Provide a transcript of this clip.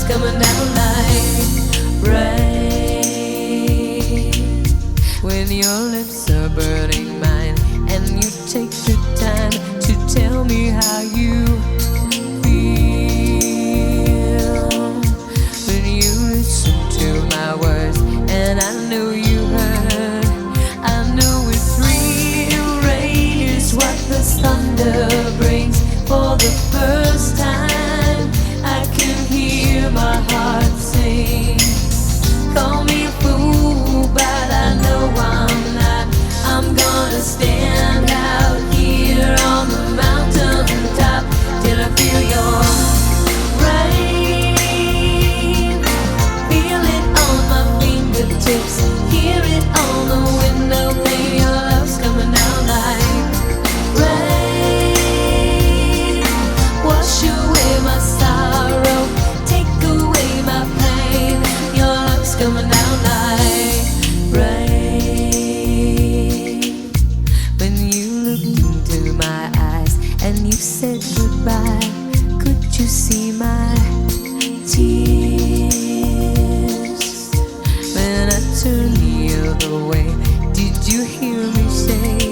love's coming down like rain. When your lips are burning mine, and you take the time to tell me how you feel. When you listen to my words, and I know you heard, I know it's real. Rain is what the thunder brings. For the first time I can hear my heart sing. Call me a fool, but I know I'm not. I'm gonna stand out here on the mountain top till I feel your rain. Feel it on my fingertips, hear it on the window pane. Your love's coming down like rain. Wash away my sorrow, take away my pain. Your love's coming down like rain. When you looked into my eyes and you said goodbye, could you see my tears? When I turned the other way, did you hear me say